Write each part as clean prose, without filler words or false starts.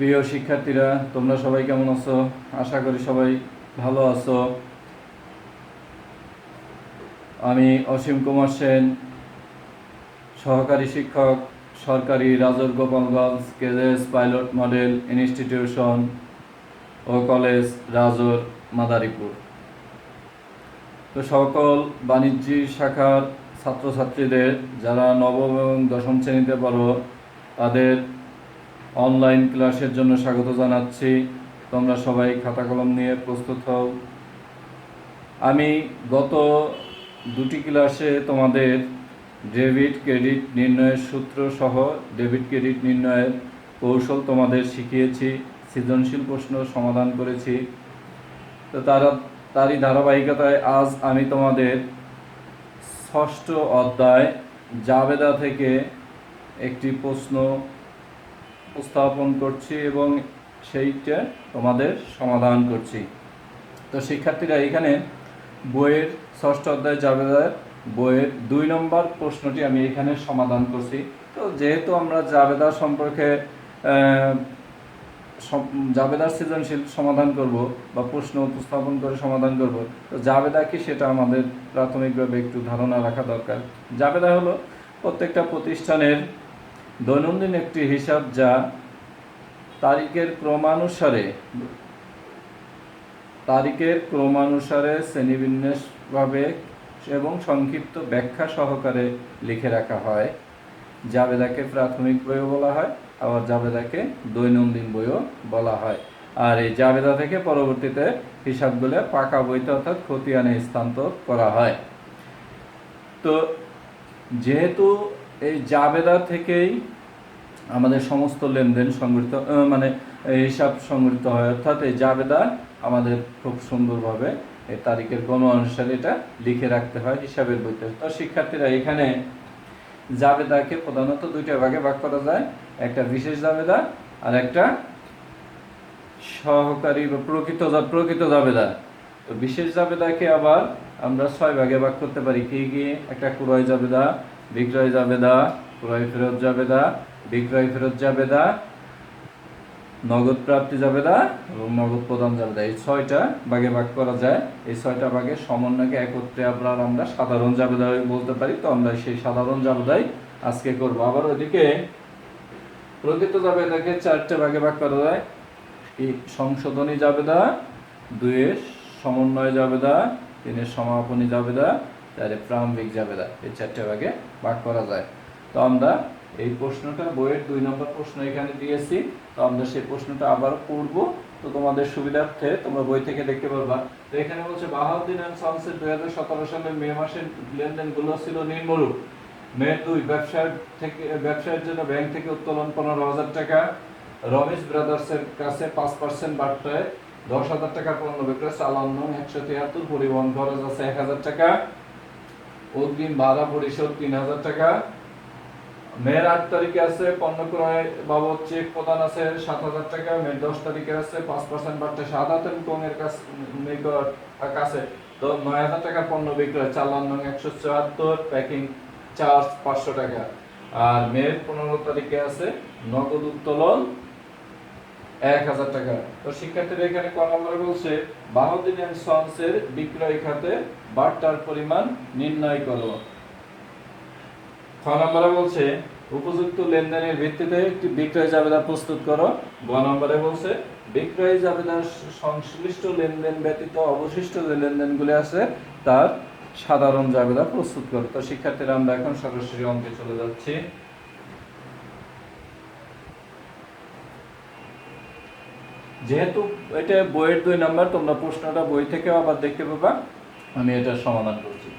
প্রিয় শিক্ষার্থীরা, তোমরা সবাই কেমন আছো? আশা করি সবাই ভালো আছো। আমি অসীম কুমার সেন, সহকারী শিক্ষক, সরকারি রাজর Gopalganj KJS pilot model institution ও কলেজ রাজর মাদারীপুর। তো সকল বাণিজ্যিক শাখার ছাত্রছাত্রীদের যারা নবম এবং দশম শ্রেণীতে পড়ো তাদের অনলাইন ক্লাসের জন্য স্বাগত জানাচ্ছি। তোমরা সবাই খাতা কলম নিয়ে প্রস্তুত হও। আমি গত দুটি ক্লাসে তোমাদের ডেবিট ক্রেডিট নির্ণয়ের সূত্র সহ ডেবিট ক্রেডিট নির্ণয়ের কৌশল তোমাদের শিখিয়েছি, সৃজনশীল প্রশ্ন সমাধান করেছি। তো তারই ধারাবাহিকতায় আজ আমি তোমাদের ষষ্ঠ অধ্যায় জাবেদা থেকে একটি প্রশ্ন উপস্থাপন করছি এবং সেইটা তোমাদের সমাধান করছি। তো শিক্ষার্থীরা, এখানে বইয়ের ষষ্ঠ অধ্যায় জাবেদার বইয়ের 2 নম্বর প্রশ্নটি আমি এখানে সমাধান করছি। তো যেহেতু আমরা জাবেদা সম্পর্কে জাবেদার সৃজনশীল সমাধান করব বা প্রশ্ন উপস্থাপন করে সমাধান করব, তো জাবেদা কি সেটা আমাদের প্রাথমিকভাবে একটু ধারণা রাখা দরকার। জাবেদা হলো প্রত্যেকটা প্রতিষ্ঠানের দৈনন্দিন একটি হিসাব যা তারিখের ক্রমানুসারে শ্রেণীবিন্যাসভাবে এবং সংক্ষিপ্ত ব্যাখ্যা সহকারে লিখে রাখা হয়। জাবেদাকে প্রাথমিক বইও বলা হয়, আবার জাবেদাকে দৈনন্দিন বইও বলা হয়। আর এই জাবেদা থেকে পরবর্তীতে হিসাবগুলো পাকা বইতে অর্থাৎ খতিয়ানে স্থানান্তর করা হয়। তো যেহেতু এই জাবেদা থেকেই আমাদের সমস্ত লেনদেন সংগঠিত হিসাব সংগঠিত হয়, অর্থাৎ এই জাবেদা আমাদের খুব সুন্দরভাবে এই তারিখের অনুসারে এটা লিখে রাখতে হয় হিসাবের বইতে। তো শিক্ষার্থীরা, এখানে জাবেদাকে প্রধানত 2টা ভাগে ভাগ করা যায়, একটা বিশেষ জাবেদা আর একটা সহকারী বা প্রকৃত জাবেদা। তো বিশেষ জাবেদাকে আবার আমরা 6 ভাগে ভাগ করতে পারি। কি? একটা ক্রয় জাবেদা, বিক্রয় জাবেদা, ক্রয় ফেরত জাবেদা, বিক্রয় ফেরত জাবেদা, নগদ প্রাপ্তি জাবেদা এবং নগদ প্রদান জাবেদা। এই 6টা ভাগে ভাগ করা যায়। এই 6টা ভাগে সমন্বয়কে একত্রে আমরা সাধারণ জাবেদা বলতে পারি। তো আমরা সেই সাধারণ জাবেদাই আজকে করব। আবার ওইদিকে প্রকৃত জাবেদাকে 4টে ভাগে ভাগ করা যায়। সংশোধনী জাবেদা, 2 সমন্বয় জাবেদা, 3 সমাপনী জাবেদা, 4 প্রারম্ভিক জাবেদা। এই 4টে ভাগে ভাগ করা যায়। তো আমরা এই প্রশ্নটা বইয়ের 2 নম্বর প্রশ্ন এখানে দিয়েছি। তো আমরা সেই প্রশ্নটা আবার পড়ব। তো তোমাদের সুবিধার্থে তোমরা বই থেকে দেখতে পারবা। তো এখানে বলছে বাহাউদ্দিন এন্ড সন্সের 2017 সালের মে মাসের লেনদেনগুলো ছিল নিম্নরূপ। মে 2, ব্যবসায়ের জন্য ব্যাংক থেকে উত্তোলন 15,000 টাকা, রমেশ ব্রাদার্সের কাছে 5% বার্তায় 10,000 টাকার পণ্য বিক্রয়, চালান 173, পরিবহন খরচ আছে 1,000 টাকা, অগ্রিম ভাড়া পরিশোধ 3,000 টাকা। মের 8 তারিখে আছে পণ্য ক্রয় বাবদ চেক প্রদান আছে 7,000 টাকা। মের 10 তারিখে আছে 5% বার্তায় সাদাত এর কাছে 9,000 টাকার পণ্য বিক্রয়, চালান 174, প্যাকিং চার্জ 500 টাকা। আর মের 15 তারিখে আছে নগদ উত্তোলন 1,000 টাকা। তো শিক্ষার্থীরা, এখানে ক নম্বরে বলছে বাহাউদ্দিন এন্ড সন্সের বিক্রয় খাতে বার্তার পরিমাণ নির্ণয় করো। খ নম্বরে বলছে উপযুক্ত লেনদেনের ভিত্তিতে একটি বিক্রয় জাবেদা প্রস্তুত করো। গ নম্বরে বলছে বিক্রয় জাবেদার সংশ্লিষ্ট লেনদেন ব্যতীত অবশিষ্ট যে লেনদেনগুলি আছে তার সাধারণ জাবেদা প্রস্তুত করো। তো শিক্ষার্থীরা, আমরা এখন সরাসরি অঙ্কে চলে যাচ্ছি। যেহেতু এটা বইয়ের 2 নম্বর, তোমরা প্রশ্নটা বই থেকেও আবার দেখতে পাবা। আমি এটা সমাধান করছি।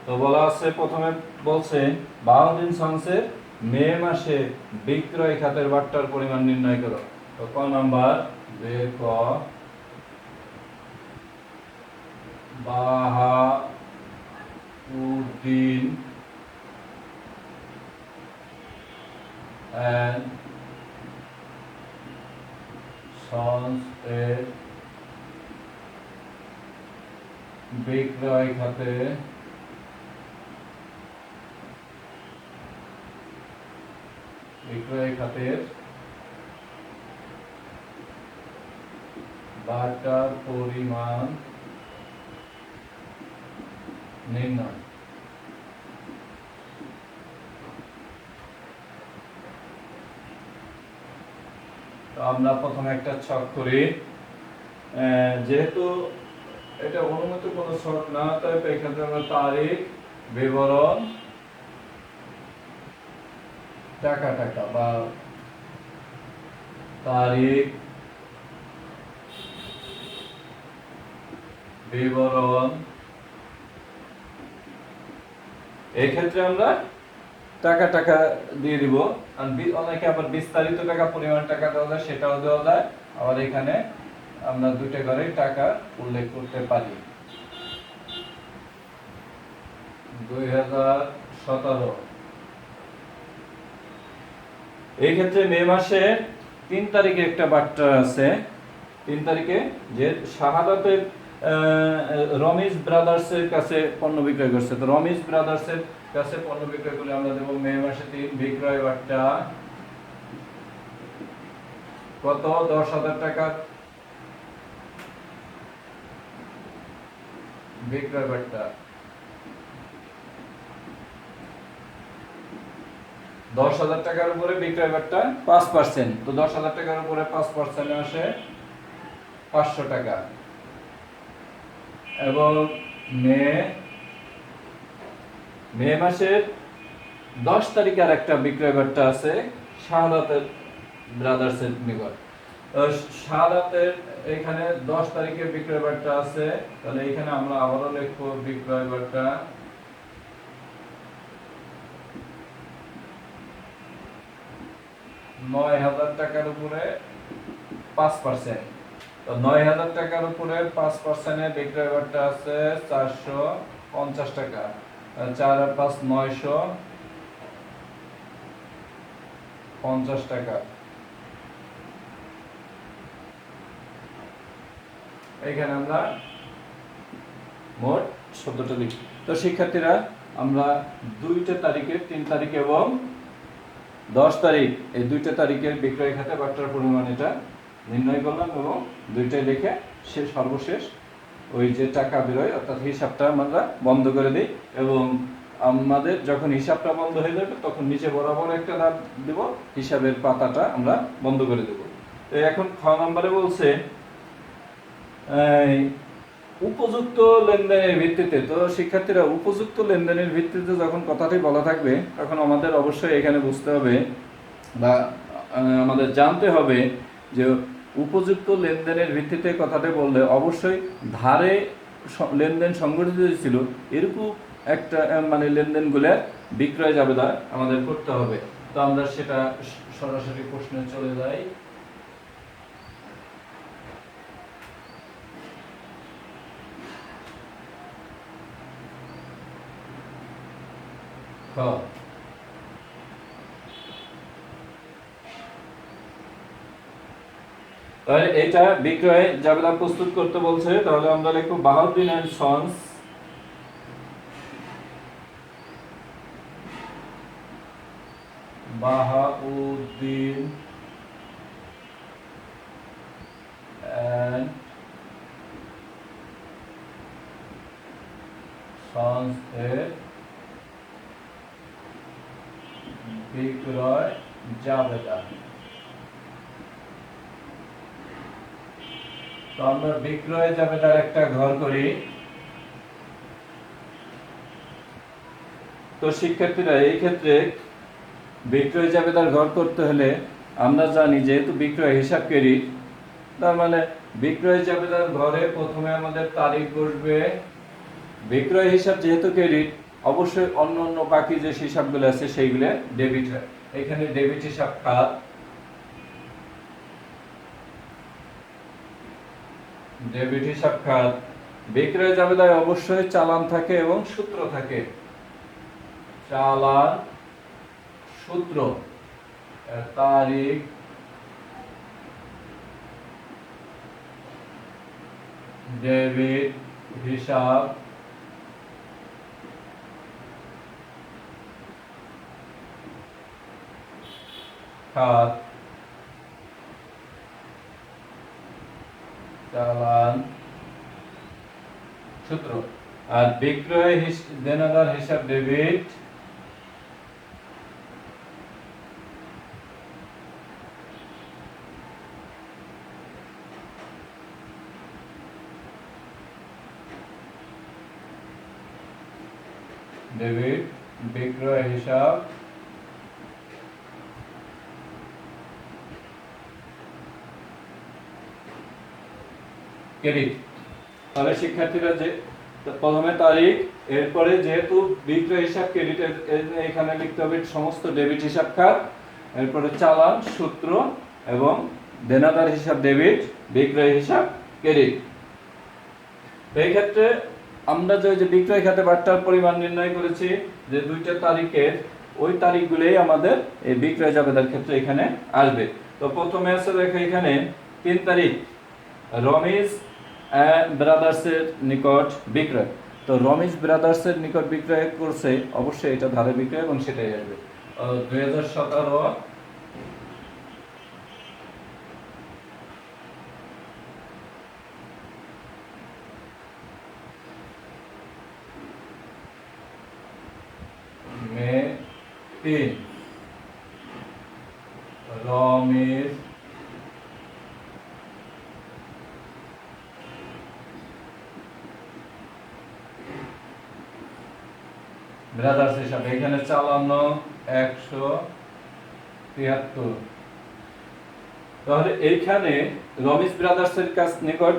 তো বলা আছে, প্রথমে বলছে বাহাউদ্দিন সন্সের মে মাসে বিক্রয় খাতের বার্তার পরিমাণ নির্ণয় করো। তো ক নাম্বার, ক বাহাউদ্দিন and Sons এর বিক্রয় খাতে বাটার পরিমাণ নির্ণয়। তো আমরা প্রথমে একটা ছক করি, যেহেতু এটা অনুমত কোনো ছক না, তাই এখানে আমরা তারিখ, বিবরণ, টাকা বা তারিখ, বিবরণ, এই ক্ষেত্রে আমরা টাকা দিয়ে দিব। আর অনেকে আবার বিস্তারিত টাকা, পরিমাণ টাকা দেওয়া যায়, সেটাও দেওয়া যায়। আবার এখানে আমরা দুইটা করে টাকা উল্লেখ করতে পারি। 2017 এই ক্ষেত্রে মে মাসে 3 তারিখে একটা বার্তা আছে। 3 তারিখে যে শাহাদাতের রমিজ ব্রাদার্সের কাছে পণ্য বিক্রয় করছে। তো রমিজ ব্রাদার্সের কাছে পণ্য বিক্রয় করে আমরা দেব মে মাসে 3 বিক্রয় বার্তা কত? 10,000 টাকা বিক্রয় বার্তা। 10,000 টাকার উপরে বিক্রয় বার্তা 5%। তো 10,000 টাকার উপরে 5% আসে 500 টাকা। এবং মে মাসের 10 তারিখে আর একটা বিক্রয় বার্তা আছে শাহাদাতের ব্রাদার্সের নিকট। শাহাদাতের এখানে 10 তারিখে বিক্রয় বার্তা আছে। তাহলে এখানে আমরা আবারও লিখব বিক্রয় বার্তা 9,000 টাকার উপরে 5%। তো 9,000 টাকার উপরে 5% বিক্রয় বার্তা আছে 450 টাকা। 4 আর 5 950 টাকা। এখানে আমরা মোট 14টা লিখি। তো শিক্ষার্থীরা, আমরা দুইটা তারিখে, 3 তারিখ এবং 10 তারিখ, এই দুইটা তারিখের বিক্রয় খাতে বার্তার পরিমাণ এটা নির্ণয় করলাম এবং দুইটাই লিখে সর্বশেষ ওই যে টাকা বেরোয় অর্থাৎ হিসাবটা আমরা বন্ধ করে দিই। এবং আমাদের যখন হিসাবটা বন্ধ হয়ে যাবে তখন নিচে বরাবর একটা দাগ দেব, হিসাবের পাতাটা আমরা বন্ধ করে দেব। তো এখন খ নম্বরে বলছে উপযুক্ত লেনদেনের ভিত্তিতে। তো শিক্ষার্থীরা, উপযুক্ত লেনদেনের ভিত্তিতে যখন কথাটি বলা থাকবে তখন আমাদের অবশ্যই এখানে বুঝতে হবে বা আমাদের জানতে হবে যে উপযুক্ত লেনদেনের ভিত্তিতে কথাটি বললে অবশ্যই ধারে লেনদেন সংগঠিত ছিল এরকম একটা মানে লেনদেনগুলো বিক্রয় জাবেদা আমাদের করতে হবে। তো আমরা সেটা সরাসরি প্রশ্নে চলে যাই। তাহলে এটা বিক্রয় জাবেদা প্রস্তুত করতে বলছে। তাহলে আমরা লিখব Bahauddin and sons Bahauddin and sons এর বিক্রয় জাবেদা। তো আমরা বিক্রয় জাবেদার একটা ঘর করি। তো শিক্ষার্থীরা, এই ক্ষেত্রে বিক্রয় জাবেদার ঘর করতে হলে আমরা জানি যেহেতু বিক্রয় হিসাব ক্রেডিট, তার মানে বিক্রয় জাবেদার ঘরে প্রথমে আমাদের তারিখ বসবে। বিক্রয় হিসাব যেহেতু ক্রেডিট, অবশ্যই অন্য অন্য বাকি যে হিসাবগুলো আছে সেইগুলো ডেবিট হয়। এখানে ডেবিট হিসাব খাত, ডেবিট হিসাব খাত বিক্রয় জাবেদায় অবশ্যই চালান থাকে এবং সূত্র থাকে। চালান, সূত্র, তারিখ, ডেবিট, হিসাব, খাত, চালান, সূত্র। আর বিক্রয় দেনাদার হিসাব ডেবিট, ডেবিট, বিক্রয় হিসাব ক্রেডিট। তাহলে শিক্ষার্থীরা যে প্রথমে তারিখ, এরপরে যেহেতু বিক্রয় হিসাব ক্রেডিটের এখানে লিখতে হবে সমস্ত ডেবিট হিসাব খাত, এরপরে চালান, সূত্র এবং দেনাদার হিসাব ডেবিট, বিক্রয় হিসাব ক্রেডিট। এই ক্ষেত্রে আমরা যে বিক্রয় খাতে বাট্টার পরিমাণ নির্ণয় করেছি যে দুইটা তারিখের, ওই তারিখগুলোই আমাদের এই বিক্রয় জাবেদার ক্ষেত্রে এখানে আসবে। তো প্রথমে আছে দেখো এখানে 3 তারিখ রমেশ ব্রাদার্সের নিকট বিক্রয়। তো রমেশ ব্রাদার্সের নিকট বিক্রয় করছে, অবশ্যই এটা ধারে বিক্রয় এবং সেটাই আসবে। 2017 মে 3 রমেশ ব্রাদার্স হিসাবে এখানে চালানো 173। তাহলে এইখানে রমেশ ব্রাদার্সের কাছ নিকট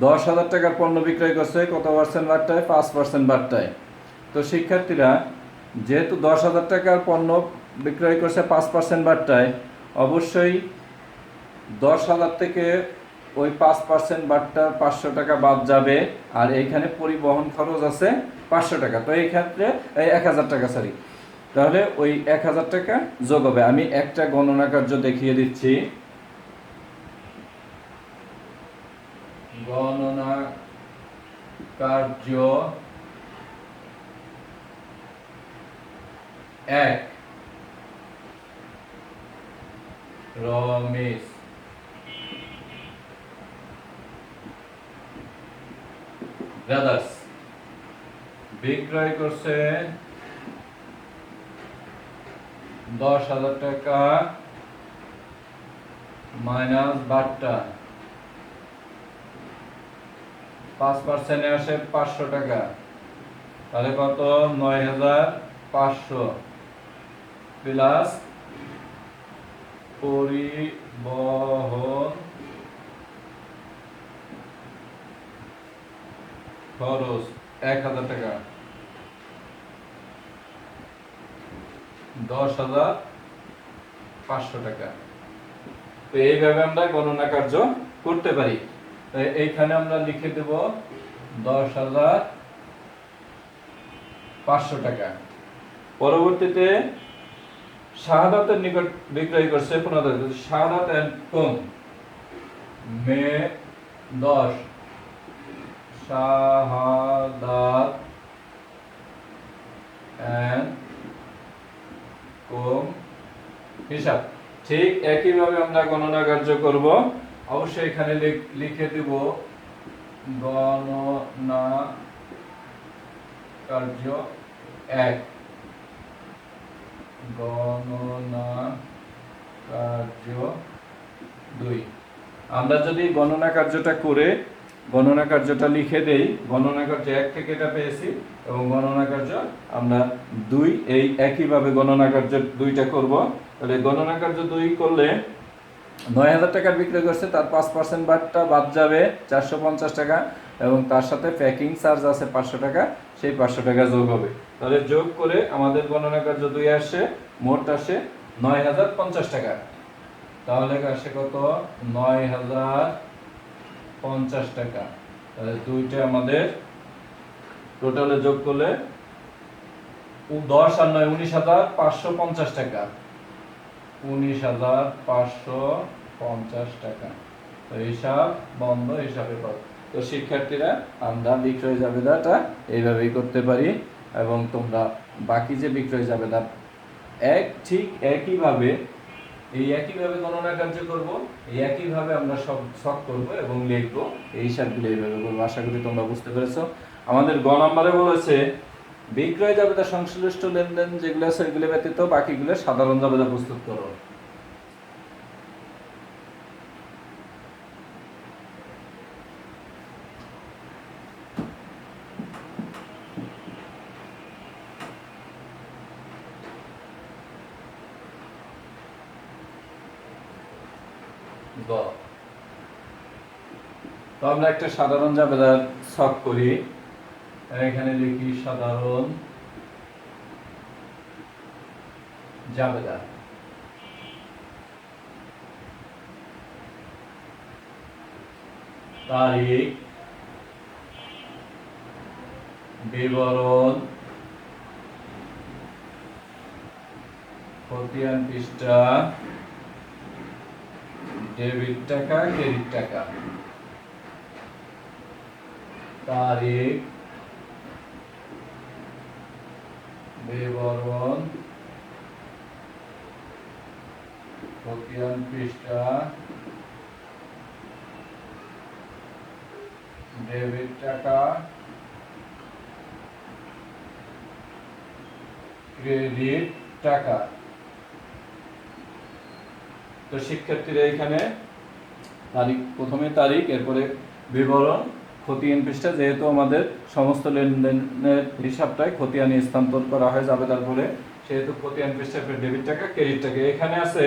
10,000 টাকার পণ্য বিক্রয় করছে, কত পার্সেন্ট বাট্টায়? 5% বাট্টায়। তো শিক্ষার্থীরা যেহেতু 10,000 টাকার পণ্য বিক্রয় করছে 5% বাট্টায়, অবশ্যই 10,000 থেকে ওই 5% বাট্টার 500 টাকা বাদ যাবে। আর এইখানে পরিবহন খরচ আছে 500 টাকা। তো এই ক্ষেত্রে এই 1,000 টাকা, সরি, তাহলে ওই 1,000 টাকা যোগ হবে। আমি একটা গণনা কার্য দেখিয়ে দিচ্ছি। গণনা কার্য 1 রমেশ ব্রাদার্স বিক্রয় করছে 10,000 টাকা মাইনাস বাট্টা, 5% আসে 500 টাকা, তাহলে কত? 9,500 প্লাস পরিবহন খরচ 1,000 টাকা, 10,500 টাকা। তো এইভাবে আমরা গণনা কার্য করতে পারি। এইখানে আমরা লিখে দেব 10,500 টাকা। পরবর্তীতে শাহাদাতের নিকট বিক্রয় করছে 15,000। শাহাদাত and come May 10 Shahadat and কোম হিসাব। ঠিক একইভাবে আমরা গণনা কার্য করব। অবশ্যই এখানে লিখে দিব গণনা কার্য 1, গণনা কার্য 2। আমরা যদি গণনা কার্যটা করে গণনা কার্যটা লিখে দেই, গণনা কার্য 1 থেকে এটা পেয়েছি এবং গণনা কার্য আমরা 2, এই একইভাবে গণনা কার্য 2টা করব। তাহলে গণনা কার্য 2 করলে 9,000 টাকার বিক্রয় করছে, তার 5% বাট্টা বাদ যাবে 450 টাকা এবং তার সাথে প্যাকিং চার্জ আছে 500 টাকা, সেই 500 টাকা যোগ হবে। তাহলে যোগ করে আমাদের গণনা কার্য 2 আসে, মোট আসে 9,050 টাকা। তাহলে আসে কত? 9,050 টাকা। তাহলে দুইটা আমাদের টোটালে যোগ করলে 10 আর 9 19,550 টাকা, 19,550 টাকা। তো হিসাব বন্ধ, হিসাবে কত। তো শিক্ষার্থীরা আমরা বিক্রয় জাবেদাটা এইভাবেই করতে পারি, এবং তোমরা বাকি যে বিক্রয় জাবেদা ঠিক একইভাবে গণনা কার্য করব, এই একইভাবে আমরা সব ছক করব এবং লিখব, এই হিসাবগুলো এইভাবে করবো। আশা করি তোমরা বুঝতে পেরেছো। আমাদের গ নম্বরে বলেছে বিক্রয় জাবেদা সংশ্লিষ্ট লেনদেন যেগুলো আছে এগুলো ব্যতীত বাকিগুলো সাধারণ জাবেদা প্রস্তুত করো। তো আমরা একটা সাধারণ জাবেদার ছক করি, এখানে লিখি সাধারণ জাবেদা। তারিখ, বিবরণ, খতিয়ান পৃষ্ঠা, ডেবিট টাকা, ক্রেডিট টাকা। তারিখ, বিবরণ, খতিয়ান পৃষ্ঠা, ডেবিট টাকা, ক্রেডিট টাকা। তো শিক্ষার্থীরা এখানে তারিখ, প্রথমে তারিখ, এরপরে বিবরণ, খতিয়ান পৃষ্ঠা, যেহেতু আমাদের সমস্ত লেনদেনের হিসাবটাই খতিয়ানে স্থানান্তর করা হয় জাবেদার বলে, সেহেতু খতিয়ান পৃষ্ঠা, ডেবিট টাকা, ক্রেডিট টাকা। এখানে আছে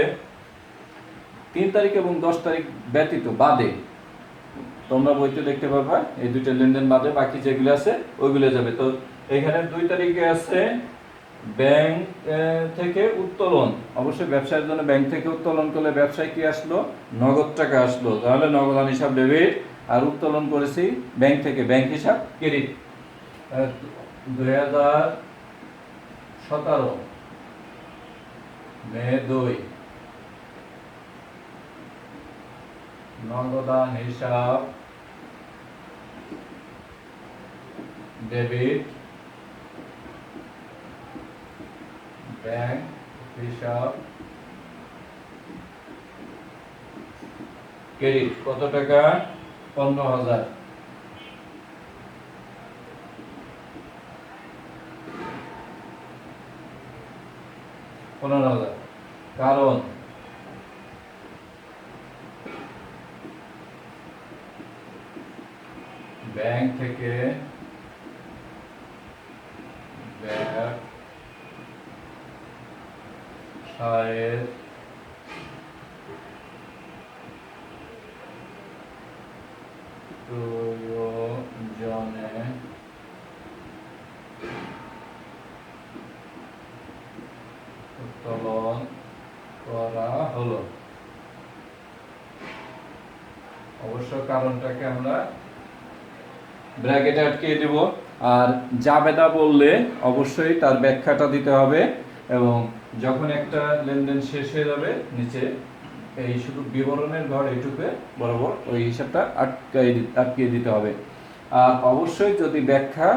3 তারিখ এবং 10 তারিখ ব্যতীত বাদে, তোমরা বইতে দেখতে পারবা এই দুইটা লেনদেন বাদে বাকি যেগুলো আছে ওইগুলো যাবে। তো এখানে 2 তারিখে আছে ব্যাংক থেকে উত্তোলন। অবশ্যই ব্যবসায়ের জন্য ব্যাংক থেকে উত্তোলন করলে ব্যবসায় কি আসলো? নগদ টাকা আসলো, তাহলে নগদান হিসাব ডেবিট, আর উত্তোলন করেছি ব্যাংক থেকে, ব্যাংক হিসাব ক্রেডিট। 2017 মে 2 নগদান হিসাব ডেবিট, ব্যাংক হিসাব ক্রেডিট। কত টাকা? 15,000। কারণ ব্যাংক থেকে ব্যবসায়ের প্রয়োজনে উত্তোলন করা হলো। অবশ্য কারণটাকে আমরা ব্র্যাকেটে আটকিয়ে দেব, আর জাবেদা বললে অবশ্যই তার ব্যাখ্যাটা দিতে হবে, এবং যখন একটা লেনদেন শেষ হয়ে যাবে নিচে এই শুধু বিবরণের ঘর এইটুকু বরাবর ওই হিসাবটা আটকিয়ে দিতে হবে। আর অবশ্যই যদি ব্যাখ্যা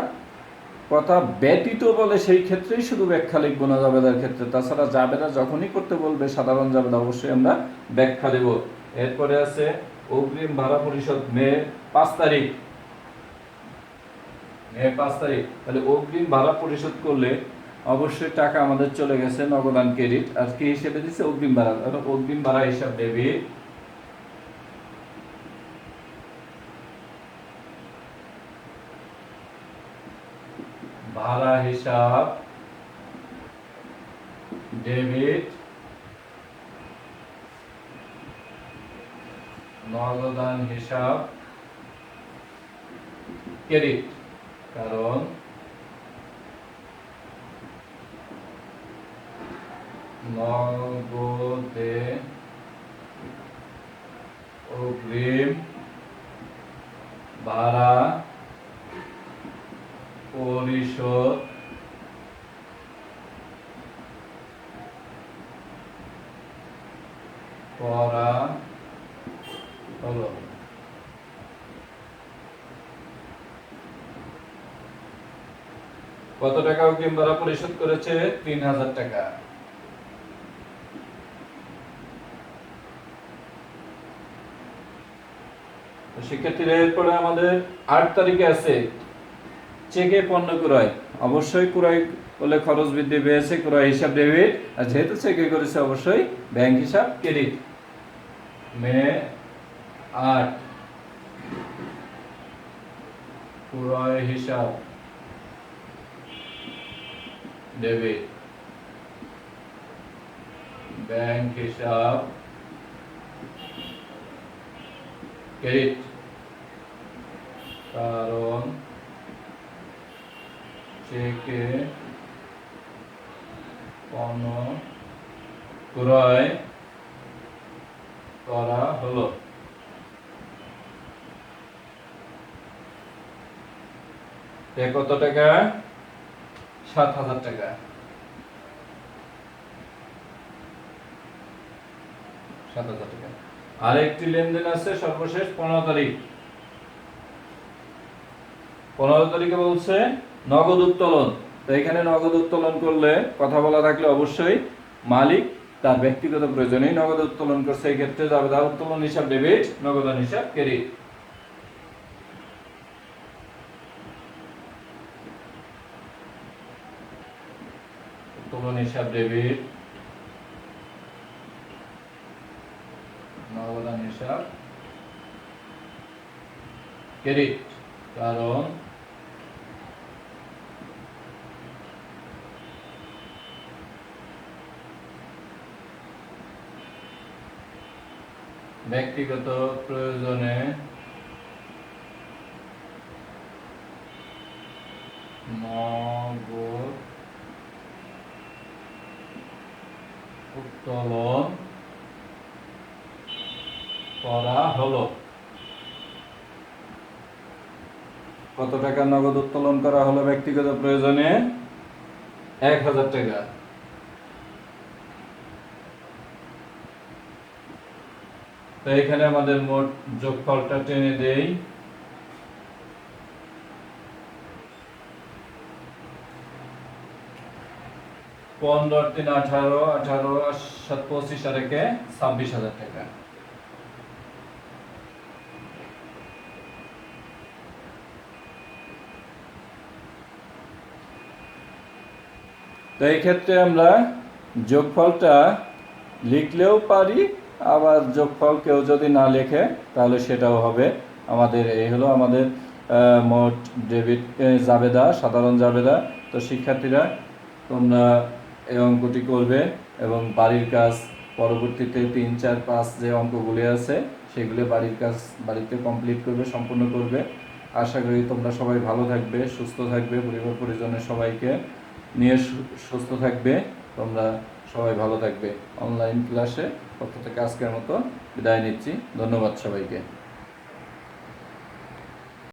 কথা ব্যতীত বলে সেই ক্ষেত্রেই শুধু ব্যাখ্যা লিখবো না জাবেদার ক্ষেত্রে, তাছাড়া জাবেদা যখনই করতে বলবে সাধারণ জাবেদা অবশ্যই আমরা ব্যাখ্যা দেব। এরপরে আছে অগ্রিম ভাড়া পরিশোধ মে 5 তারিখ, তাহলে অগ্রিম ভাড়া পরিশোধ করলে অবশ্যই টাকা আমাদের চলে গেছে নগদান ক্রেডিট, আর কি হিসেবে দিচ্ছে? অগ্রিম ভাড়া। অগ্রিম ভাড়া হিসাব ডেবিট, ভাড়া হিসাব ডেবিট, নগদান হিসাব ক্রেডিট। কারণ নগদে অগ্রিম ভাড়া পরিশোধ করা হলো। কত টাকা অগ্রিম ভাড়া পরিশোধ করেছে? 3000 টাকা। শিক্ষার্থীরা এরপরে আমাদের 8 তারিখে আছে চেকে পণ্য ক্রয়। অবশ্যই ক্রয় করলে খরচ বৃদ্ধি পেয়েছে, ক্রয় হিসাব ডেবিট, আর যেহেতু চেকে করেছে অবশ্যই ব্যাংক হিসাব ক্রেডিট। মে 8 ক্রয় হিসাব ডেবিট, ব্যাংক হিসাব ক্রেডিট। কারণ চেকে পণ্য ক্রয় করা হলো। কত টাকা? 7000 টাকা। 7000 টাকা। আরেকটি লেনদেন আছে সর্বশেষ 15 তারিখ। 15 তারিখে বলছে নগদ উত্তোলন। তো এখানে নগদ উত্তোলন করলে কথা বলা থাকলে অবশ্যই মালিক তার ব্যক্তিগত প্রয়োজনেই নগদ উত্তোলন করছে, এই ক্ষেত্রে জাবেদা উত্তোলন হিসাব ডেবিট, নগদান হিসাব ক্রেডিট। উত্তোলন হিসাব ডেবিট, নগদান হিসাব ক্রেডিট। কারণ ব্যক্তিগত প্রয়োজনে নগদ উত্তোলন করা হলো। কত টাকা নগদ উত্তোলন করা হলো ব্যক্তিগত প্রয়োজনে? 1000 টাকা। তো এখানে আমাদের মোট যোগফলটা টেনে দেই। 15 3 18, 18 7 25 আর 26000 টাকা। তো এই ক্ষেত্রে আমরা যোগফলটা লিখলেও পারি, আবার যোগফল কেউ যদি না লেখে তাহলে সেটাও হবে। আমাদের এই হলো আমাদের মোট ডেবিট জাবেদা, সাধারণ জাবেদা। তো শিক্ষার্থীরা তোমরা এই অঙ্কটি করবে এবং বাড়ির কাজ পরবর্তীতে 3 4 5 যে অঙ্কগুলি আছে সেগুলো বাড়ির কাজ বাড়িতে কমপ্লিট করবে, সম্পূর্ণ করবে। আশা করি তোমরা সবাই ভালো থাকবে, সুস্থ থাকবে, পরিবার পরিজনের সবাইকে নিয়ে সুস্থ থাকবে। তোমরা সবাই ভালো থাকবে। অনলাইন ক্লাসে পক্ষ থেকে আজকের মতো বিদায় নিচ্ছি। ধন্যবাদ সবাইকে।